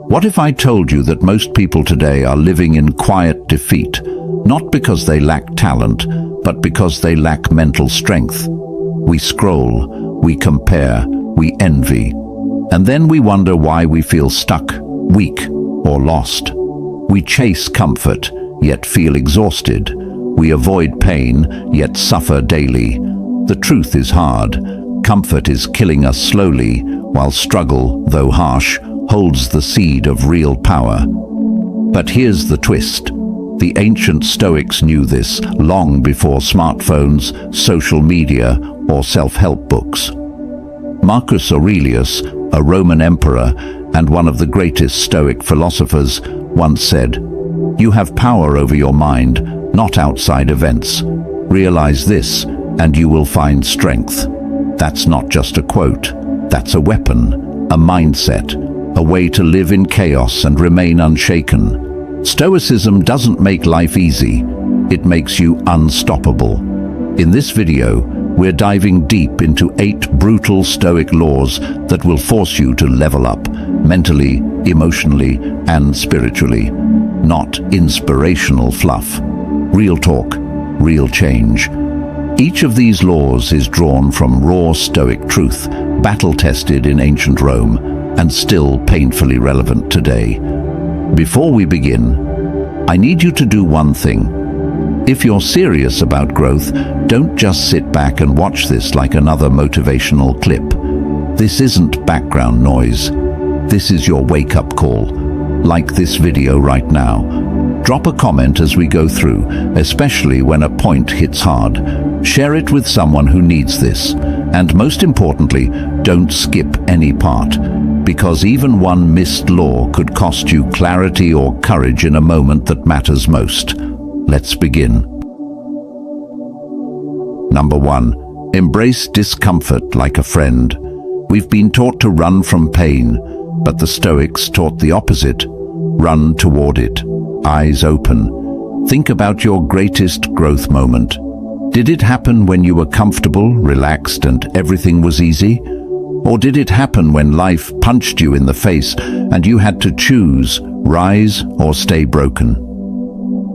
What if I told you that most people today are living in quiet defeat, not because they lack talent, but because they lack mental strength? We scroll, we compare, we envy, and then we wonder why we feel stuck, weak, or lost. We chase comfort, yet feel exhausted. We avoid pain, yet suffer daily. The truth is hard. Comfort is killing us slowly, while struggle, though harsh, holds the seed of real power. But here's the twist. The ancient Stoics knew this long before smartphones, social media, or self-help books. Marcus Aurelius, a Roman emperor and one of the greatest Stoic philosophers, once said, "You have power over your mind, not outside events. Realize this, and you will find strength." That's not just a quote. That's a weapon, a mindset, a way to live in chaos and remain unshaken. Stoicism doesn't make life easy. It makes you unstoppable. In this video, we're diving deep into 8 brutal Stoic laws that will force you to level up, mentally, emotionally, and spiritually. Not inspirational fluff. Real talk, real change. Each of these laws is drawn from raw Stoic truth, battle-tested in ancient Rome, and still painfully relevant today. Before we begin, I need you to do one thing. If you're serious about growth, don't just sit back and watch this like another motivational clip. This isn't background noise. This is your wake-up call. Like this video right now. Drop a comment as we go through, especially when a point hits hard. Share it with someone who needs this. And most importantly, don't skip any part, because even one missed law could cost you clarity or courage in a moment that matters most. Let's begin. Number 1. Embrace discomfort like a friend. We've been taught to run from pain, but the Stoics taught the opposite. Run toward it, eyes open. Think about your greatest growth moment. Did it happen when you were comfortable, relaxed, and everything was easy? Or did it happen when life punched you in the face and you had to choose, rise or stay broken?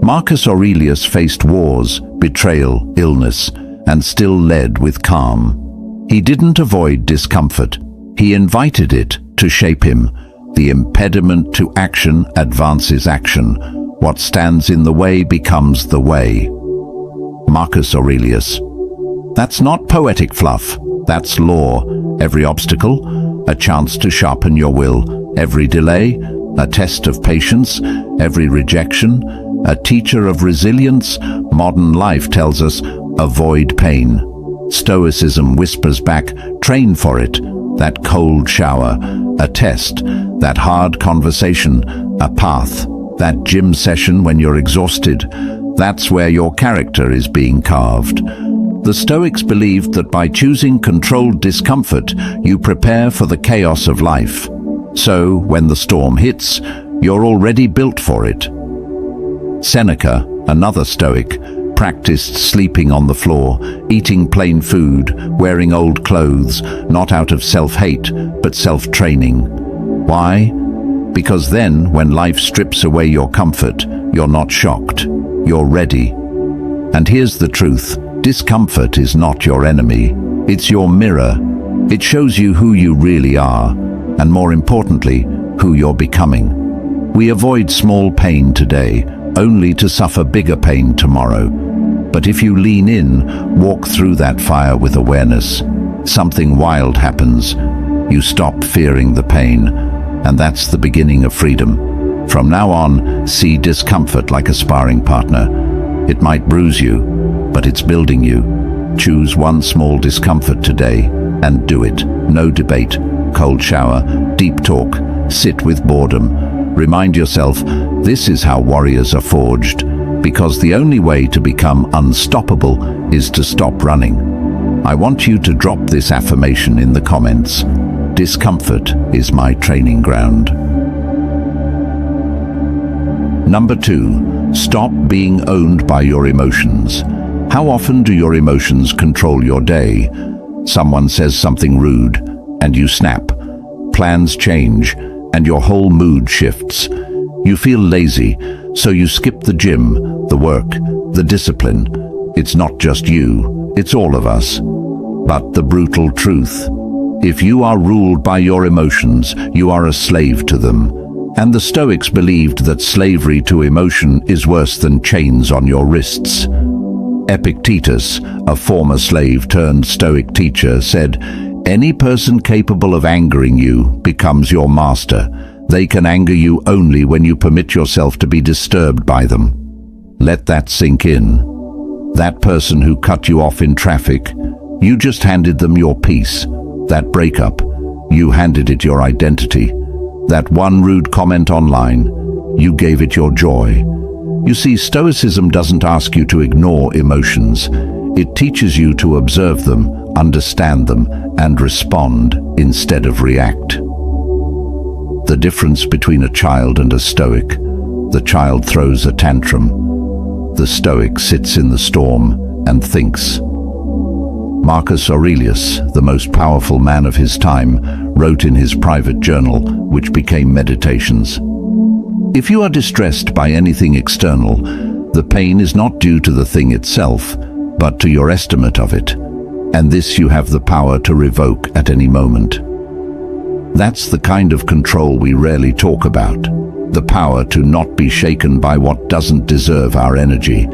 Marcus Aurelius faced wars, betrayal, illness, and still led with calm. He didn't avoid discomfort. He invited it to shape him. The impediment to action advances action. What stands in the way becomes the way. Marcus Aurelius. That's not poetic fluff. That's law. Every obstacle, a chance to sharpen your will. Every delay, a test of patience. Every rejection, a teacher of resilience. Modern life tells us, avoid pain. Stoicism whispers back, train for it. That cold shower, a test. That hard conversation, a path. That gym session when you're exhausted, that's where your character is being carved. The Stoics believed that by choosing controlled discomfort, you prepare for the chaos of life. So, when the storm hits, you're already built for it. Seneca, another Stoic, practiced sleeping on the floor, eating plain food, wearing old clothes, not out of self-hate, but self-training. Why? Because then, when life strips away your comfort, you're not shocked. You're ready. And here's the truth. Discomfort is not your enemy. It's your mirror. It shows you who you really are, and more importantly, who you're becoming. We avoid small pain today, only to suffer bigger pain tomorrow. But if you lean in, walk through that fire with awareness, something wild happens. You stop fearing the pain, and that's the beginning of freedom. From now on, see discomfort like a sparring partner. It might bruise you, but it's building you. Choose one small discomfort today and do it. No debate, cold shower, deep talk, sit with boredom. Remind yourself, this is how warriors are forged, because the only way to become unstoppable is to stop running. I want you to drop this affirmation in the comments. Discomfort is my training ground. Number 2, stop being owned by your emotions. How often do your emotions control your day? Someone says something rude, and you snap. Plans change, and your whole mood shifts. You feel lazy, so you skip the gym, the work, the discipline. It's not just you, it's all of us. But the brutal truth: if you are ruled by your emotions, you are a slave to them. And the Stoics believed that slavery to emotion is worse than chains on your wrists. Epictetus, a former slave turned Stoic teacher, said, "Any person capable of angering you becomes your master. They can anger you only when you permit yourself to be disturbed by them." Let that sink in. That person who cut you off in traffic, you just handed them your peace. That breakup, you handed it your identity. That one rude comment online, you gave it your joy. You see, Stoicism doesn't ask you to ignore emotions. It teaches you to observe them, understand them, and respond instead of react. The difference between a child and a Stoic: the child throws a tantrum. The Stoic sits in the storm and thinks. Marcus Aurelius, the most powerful man of his time, wrote in his private journal, which became Meditations, "If you are distressed by anything external, the pain is not due to the thing itself, but to your estimate of it, and this you have the power to revoke at any moment." That's the kind of control we rarely talk about, the power to not be shaken by what doesn't deserve our energy.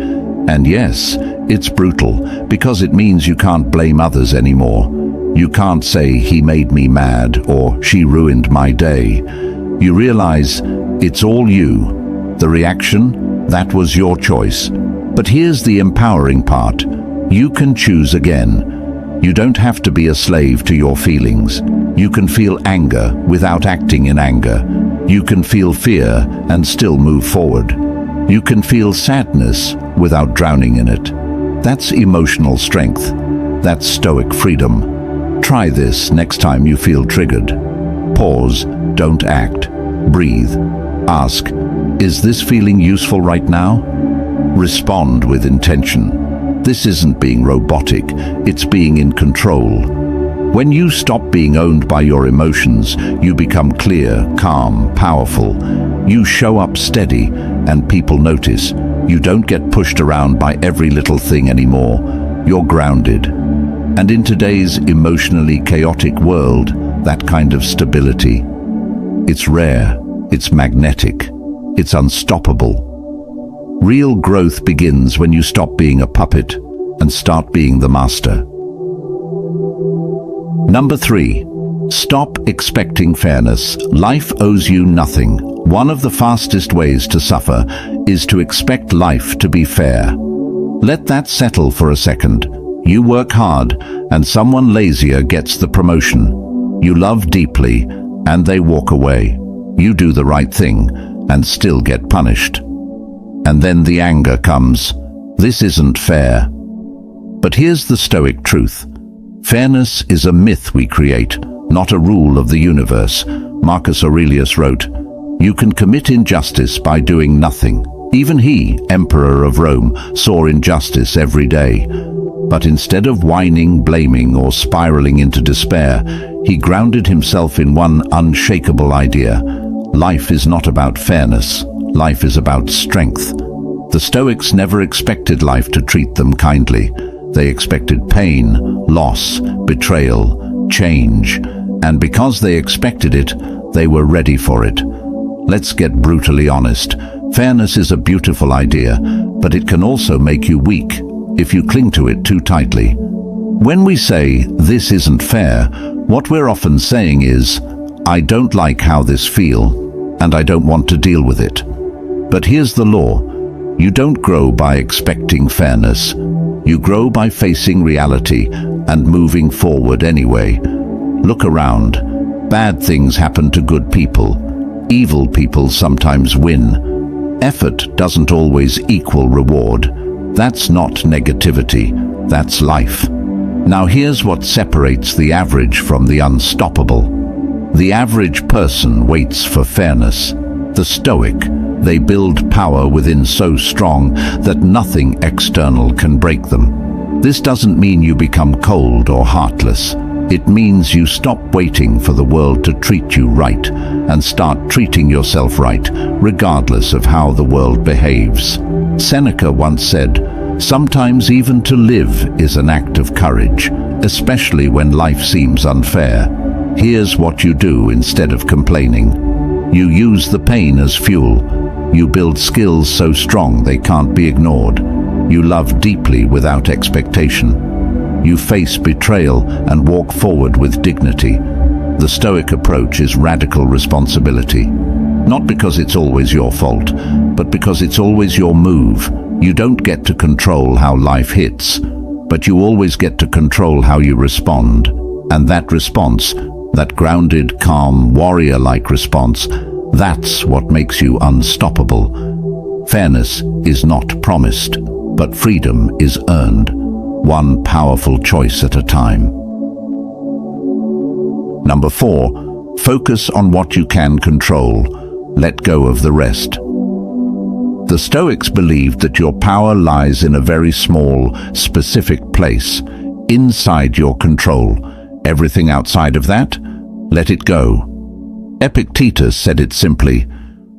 And yes, it's brutal, because it means you can't blame others anymore. You can't say, "He made me mad," or "She ruined my day." You realize it's all you. The reaction, that was your choice. But here's the empowering part: you can choose again. You don't have to be a slave to your feelings. You can feel anger without acting in anger. You can feel fear and still move forward. You can feel sadness without drowning in it. That's emotional strength. That's Stoic freedom. Try this next time you feel triggered. Pause, don't act. Breathe. Ask, is this feeling useful right now? Respond with intention. This isn't being robotic, it's being in control. When you stop being owned by your emotions, you become clear, calm, powerful. You show up steady, and people notice. You don't get pushed around by every little thing anymore. You're grounded. And in today's emotionally chaotic world, that kind of stability, it's rare, it's magnetic, it's unstoppable. Real growth begins when you stop being a puppet and start being the master. Number 3. Stop expecting fairness. Life owes you nothing. One of the fastest ways to suffer is to expect life to be fair. Let that settle for a second. You work hard, and someone lazier gets the promotion. You love deeply, and they walk away. You do the right thing, and still get punished. And then the anger comes. This isn't fair. But here's the Stoic truth. Fairness is a myth we create, not a rule of the universe. Marcus Aurelius wrote, "You can commit injustice by doing nothing." Even he, Emperor of Rome, saw injustice every day. But instead of whining, blaming, or spiraling into despair, he grounded himself in one unshakable idea. Life is not about fairness. Life is about strength. The Stoics never expected life to treat them kindly. They expected pain, loss, betrayal, change. And because they expected it, they were ready for it. Let's get brutally honest. Fairness is a beautiful idea, but it can also make you weak if you cling to it too tightly. When we say, "This isn't fair," what we're often saying is, "I don't like how this feels, and I don't want to deal with it." But here's the law. You don't grow by expecting fairness. You grow by facing reality and moving forward anyway. Look around. Bad things happen to good people. Evil people sometimes win. Effort doesn't always equal reward. That's not negativity. That's life. Now here's what separates the average from the unstoppable. The average person waits for fairness. The Stoic, they build power within so strong that nothing external can break them. This doesn't mean you become cold or heartless. It means you stop waiting for the world to treat you right and start treating yourself right, regardless of how the world behaves. Seneca once said, "Sometimes even to live is an act of courage, especially when life seems unfair." Here's what you do instead of complaining. You use the pain as fuel. You build skills so strong they can't be ignored. You love deeply without expectation. You face betrayal and walk forward with dignity. The Stoic approach is radical responsibility. Not because it's always your fault, but because it's always your move. You don't get to control how life hits, but you always get to control how you respond. And that response, that grounded, calm, warrior-like response, that's what makes you unstoppable. Fairness is not promised, but freedom is earned, one powerful choice at a time. Number 4, focus on what you can control. Let go of the rest. The Stoics believed that your power lies in a very small, specific place, inside your control. Everything outside of that, let it go. Epictetus said it simply,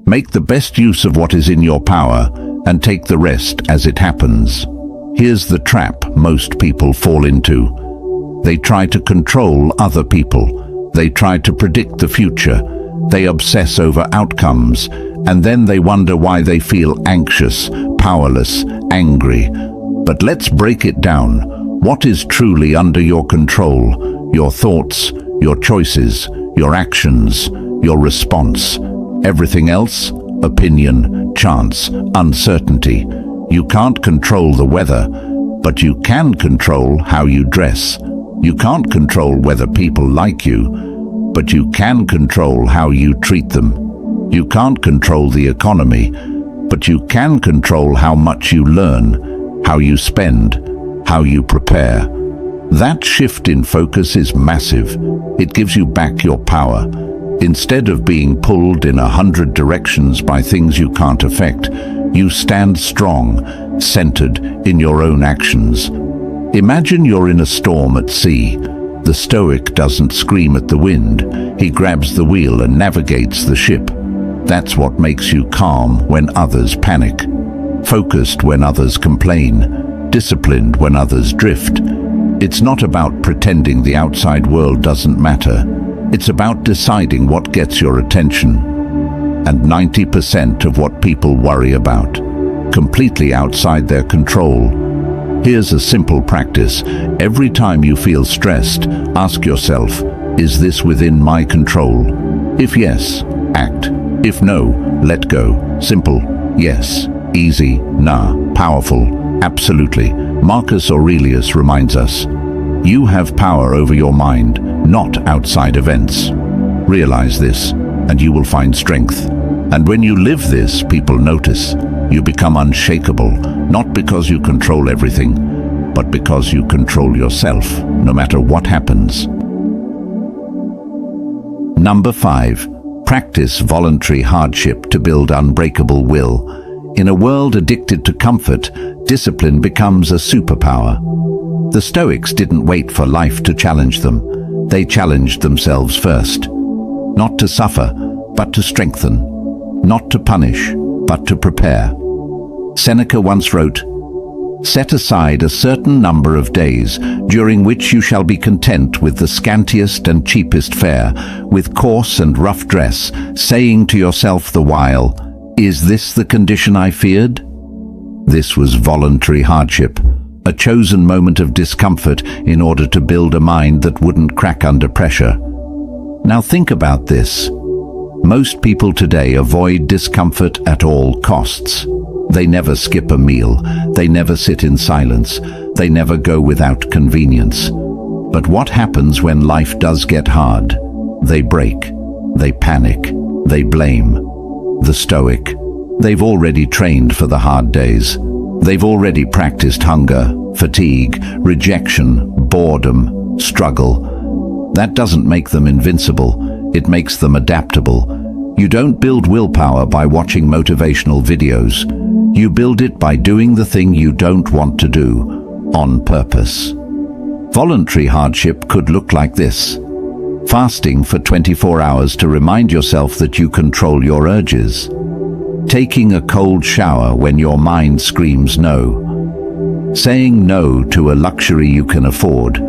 "Make the best use of what is in your power and take the rest as it happens." Here's the trap most people fall into. They try to control other people. They try to predict the future. They obsess over outcomes, and then they wonder why they feel anxious, powerless, angry. But let's break it down. What is truly under your control? Your thoughts, your choices, your actions, your response. Everything else? Opinion, chance, uncertainty. You can't control the weather, but you can control how you dress. You can't control whether people like you, but you can control how you treat them. You can't control the economy, but you can control how much you learn, how you spend, how you prepare. That shift in focus is massive. It gives you back your power. Instead of being pulled in 100 directions by things you can't affect, you stand strong, centered in your own actions. Imagine you're in a storm at sea. The Stoic doesn't scream at the wind. He grabs the wheel and navigates the ship. That's what makes you calm when others panic, focused when others complain, disciplined when others drift. It's not about pretending the outside world doesn't matter. It's about deciding what gets your attention. And 90% of what people worry about, completely outside their control. Here's a simple practice. Every time you feel stressed, ask yourself, is this within my control? If yes, act. If no, let go. Simple, yes. Easy, nah. Powerful, absolutely. Marcus Aurelius reminds us, you have power over your mind, not outside events. Realize this, and you will find strength. And when you live this, people notice. You become unshakable, not because you control everything, but because you control yourself, no matter what happens. Number 5, practice voluntary hardship to build unbreakable will. In a world addicted to comfort, discipline becomes a superpower. The Stoics didn't wait for life to challenge them. They challenged themselves first. Not to suffer, but to strengthen. Not to punish, but to prepare. Seneca once wrote, "Set aside a certain number of days, during which you shall be content with the scantiest and cheapest fare, with coarse and rough dress, saying to yourself the while, 'Is this the condition I feared?'" This was voluntary hardship, a chosen moment of discomfort in order to build a mind that wouldn't crack under pressure. Now think about this. Most people today avoid discomfort at all costs. They never skip a meal. They never sit in silence. They never go without convenience. But what happens when life does get hard? They break. They panic. They blame. The Stoic, they've already trained for the hard days. They've already practiced hunger, fatigue, rejection, boredom, struggle. That doesn't make them invincible. It makes them adaptable. You don't build willpower by watching motivational videos. You build it by doing the thing you don't want to do, on purpose. Voluntary hardship could look like this: fasting for 24 hours to remind yourself that you control your urges. Taking a cold shower when your mind screams no. Saying no to a luxury you can afford,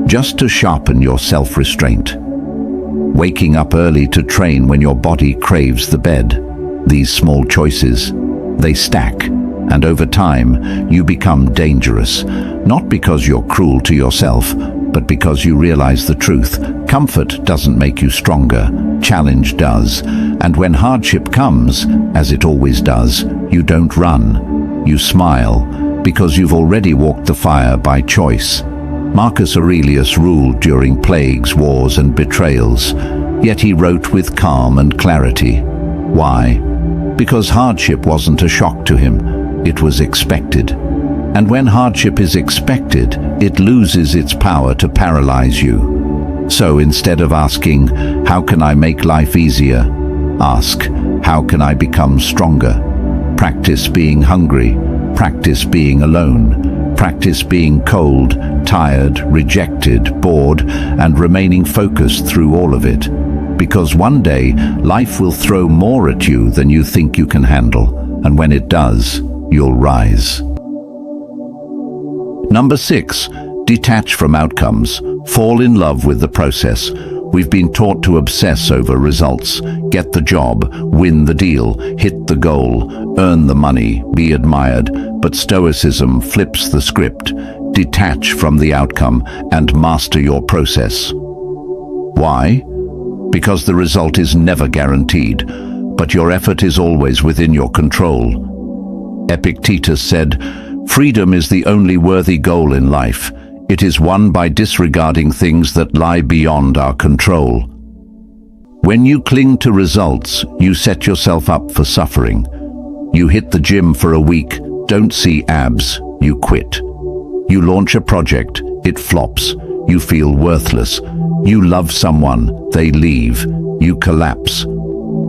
just to sharpen your self-restraint. Waking up early to train when your body craves the bed. These small choices, they stack, and over time, you become dangerous. Not because you're cruel to yourself, but because you realize the truth. Comfort doesn't make you stronger, challenge does. And when hardship comes, as it always does, you don't run. You smile, because you've already walked the fire by choice. Marcus Aurelius ruled during plagues, wars, and betrayals, yet he wrote with calm and clarity. Why? Because hardship wasn't a shock to him, it was expected. And when hardship is expected, it loses its power to paralyze you. So instead of asking, how can I make life easier? Ask, how can I become stronger? Practice being hungry, practice being alone, practice being cold, tired, rejected, bored, and remaining focused through all of it. Because one day, life will throw more at you than you think you can handle, and when it does, you'll rise. Number 6, detach from outcomes. Fall in love with the process. We've been taught to obsess over results. Get the job, win the deal, hit the goal, earn the money, be admired. But Stoicism flips the script. Detach from the outcome and master your process. Why? Because the result is never guaranteed, but your effort is always within your control. Epictetus said, "Freedom is the only worthy goal in life. It is won by disregarding things that lie beyond our control." When you cling to results, you set yourself up for suffering. You hit the gym for a week, don't see abs, you quit. You launch a project, it flops, you feel worthless. You love someone, they leave, you collapse.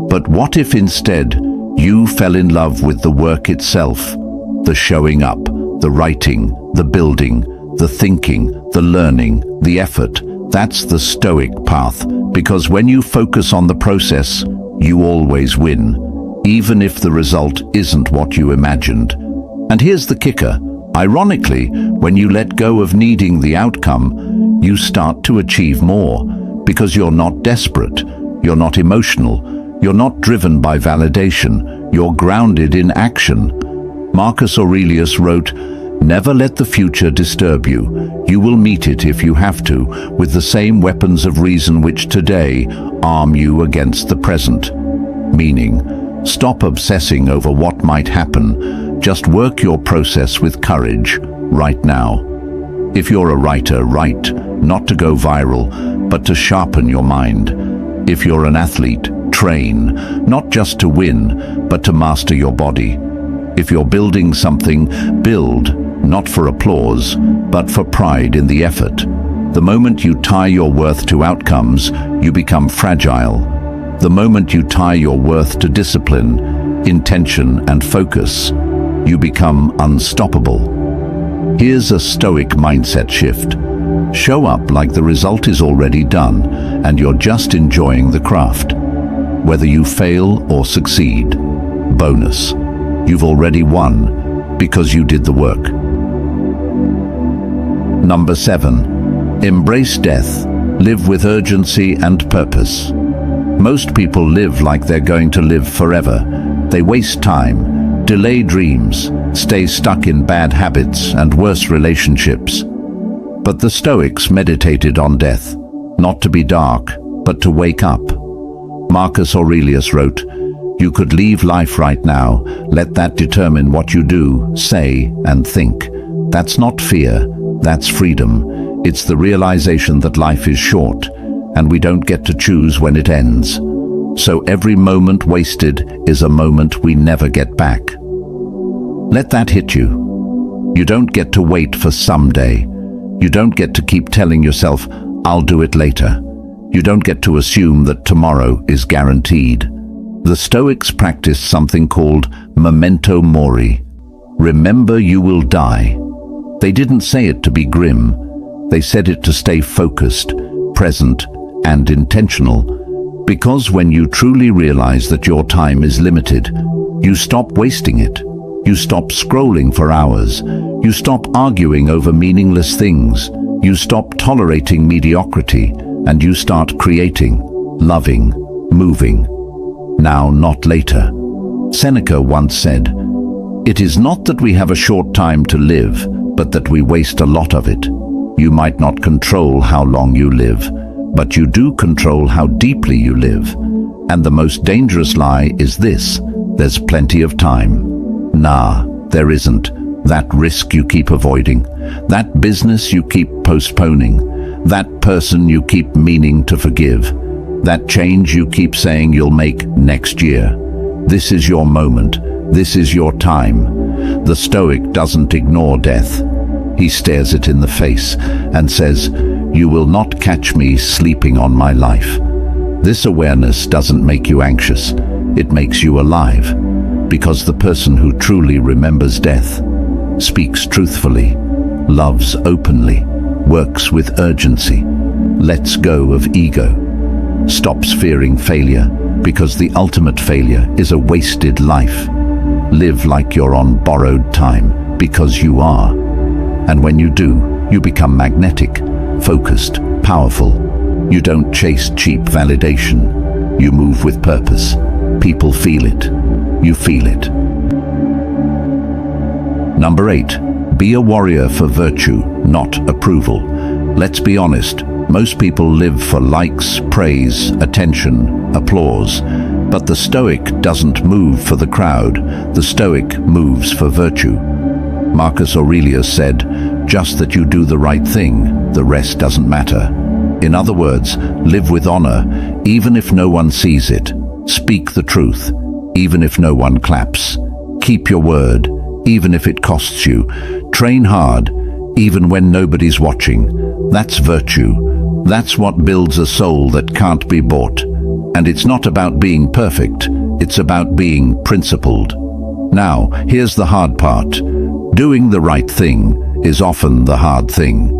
But what if instead you fell in love with the work itself? The showing up, the writing, the building, the thinking, the learning, the effort. That's the Stoic path, because when you focus on the process, you always win, even if the result isn't what you imagined. And here's the kicker. Ironically, when you let go of needing the outcome, you start to achieve more, because you're not desperate, you're not emotional, you're not driven by validation, you're grounded in action. Marcus Aurelius wrote, "Never let the future disturb you. You will meet it if you have to, with the same weapons of reason which today arm you against the present." Meaning, stop obsessing over what might happen. Just work your process with courage, right now. If you're a writer, write, not to go viral, but to sharpen your mind. If you're an athlete, train, not just to win, but to master your body. If you're building something, build, not for applause, but for pride in the effort. The moment you tie your worth to outcomes, you become fragile. The moment you tie your worth to discipline, intention, and focus, you become unstoppable. Here's a Stoic mindset shift. Show up like the result is already done, and you're just enjoying the craft. Whether you fail or succeed, bonus. You've already won, because you did the work. Number 7, embrace death. Live with urgency and purpose. Most people live like they're going to live forever. They waste time, delay dreams, stay stuck in bad habits and worse relationships. But the Stoics meditated on death, not to be dark, but to wake up. Marcus Aurelius wrote, "You could leave life right now. Let that determine what you do, say, and think." That's not fear, that's freedom. It's the realization that life is short, and we don't get to choose when it ends. So every moment wasted is a moment we never get back. Let that hit you. You don't get to wait for someday. You don't get to keep telling yourself, "I'll do it later." You don't get to assume that tomorrow is guaranteed. The Stoics practiced something called memento mori. Remember you will die. They didn't say it to be grim. They said it to stay focused, present, and intentional, because when you truly realize that your time is limited, you stop wasting it. You stop scrolling for hours. You stop arguing over meaningless things. You stop tolerating mediocrity, and you start creating, loving, moving. Now, not later. Seneca once said, "It is not that we have a short time to live, but that we waste a lot of it." You might not control how long you live, but you do control how deeply you live. And the most dangerous lie is this: there's plenty of time. Nah, there isn't. That risk you keep avoiding, that business you keep postponing, that person you keep meaning to forgive, that change you keep saying you'll make next year. This is your moment. This is your time. The Stoic doesn't ignore death. He stares it in the face and says, "You will not catch me sleeping on my life." This awareness doesn't make you anxious. It makes you alive, because the person who truly remembers death speaks truthfully, loves openly, works with urgency, lets go of ego, stops fearing failure, because the ultimate failure is a wasted life. Live like you're on borrowed time, because you are. And when you do, you become magnetic, focused, powerful. You don't chase cheap validation. You move with purpose. People feel it. You feel it. Number 8, be a warrior for virtue, not approval. Let's be honest, most people live for likes, praise, attention, applause. But the Stoic doesn't move for the crowd. The Stoic moves for virtue. Marcus Aurelius said, "Just that you do the right thing, the rest doesn't matter." In other words, live with honor, even if no one sees it. Speak the truth, even if no one claps. Keep your word, even if it costs you. Train hard, even when nobody's watching. That's virtue. That's what builds a soul that can't be bought. And it's not about being perfect, it's about being principled. Now, here's the hard part. Doing the right thing is often the hard thing.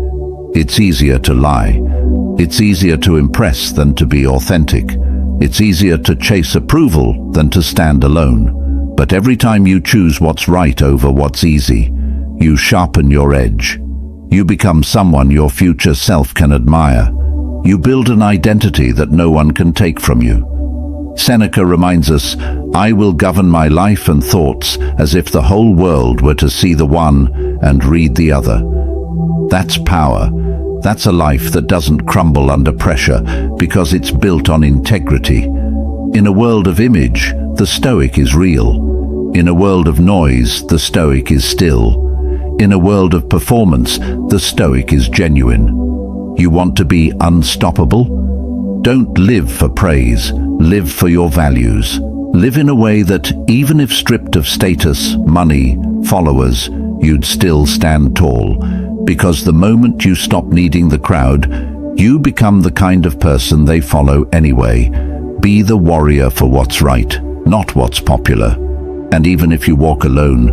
It's easier to lie. It's easier to impress than to be authentic. It's easier to chase approval than to stand alone. But every time you choose what's right over what's easy, you sharpen your edge. You become someone your future self can admire. You build an identity that no one can take from you. Seneca reminds us, "I will govern my life and thoughts as if the whole world were to see the one and read the other." That's power. That's a life that doesn't crumble under pressure because it's built on integrity. In a world of image, the Stoic is real. In a world of noise, the Stoic is still. In a world of performance, the Stoic is genuine. You want to be unstoppable? Don't live for praise, live for your values. Live in a way that, even if stripped of status, money, followers, you'd still stand tall. Because the moment you stop needing the crowd, you become the kind of person they follow anyway. Be the warrior for what's right, not what's popular. And even if you walk alone,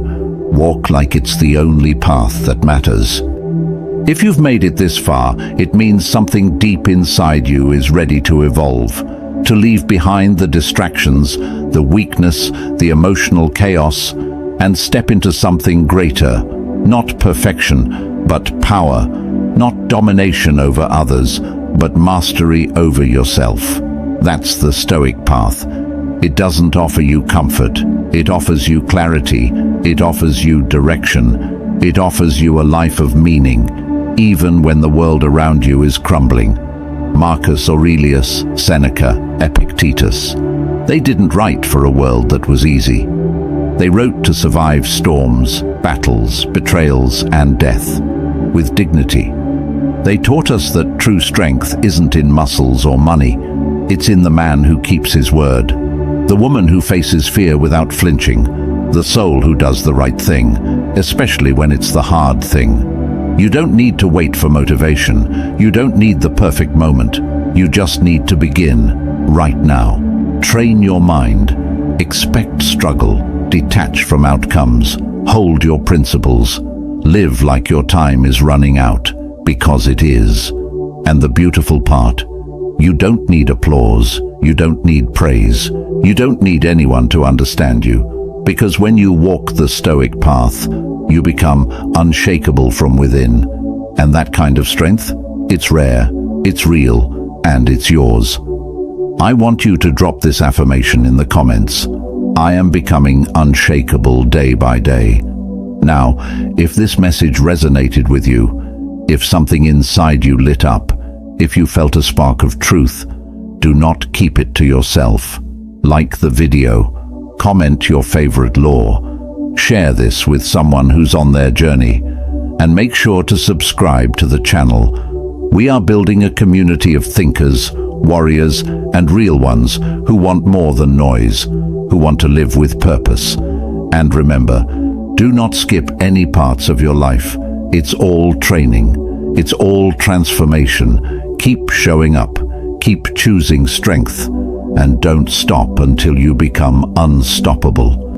walk like it's the only path that matters. If you've made it this far, it means something deep inside you is ready to evolve, to leave behind the distractions, the weakness, the emotional chaos, and step into something greater. Not perfection, but power. Not domination over others, but mastery over yourself. That's the Stoic path. It doesn't offer you comfort. It offers you clarity. It offers you direction. It offers you a life of meaning, even when the world around you is crumbling. Marcus Aurelius, Seneca, Epictetus. They didn't write for a world that was easy. They wrote to survive storms, battles, betrayals, and death with dignity. They taught us that true strength isn't in muscles or money. It's in the man who keeps his word, the woman who faces fear without flinching, the soul who does the right thing, especially when it's the hard thing. You don't need to wait for motivation. You don't need the perfect moment. You just need to begin right now. Train your mind. Expect struggle. Detach from outcomes. Hold your principles. Live like your time is running out, because it is. And the beautiful part, you don't need applause, you don't need praise, you don't need anyone to understand you, because when you walk the Stoic path, you become unshakable from within. And that kind of strength, it's rare, it's real, and it's yours. I want you to drop this affirmation in the comments. I am becoming unshakable day by day. Now, if this message resonated with you, if something inside you lit up, if you felt a spark of truth, do not keep it to yourself. Like the video, comment your favorite law, share this with someone who's on their journey, and make sure to subscribe to the channel. We are building a community of thinkers, warriors, and real ones who want more than noise, who want to live with purpose. And remember, do not skip any parts of your life. It's all training. It's all transformation. Keep showing up. Keep choosing strength. And don't stop until you become unstoppable.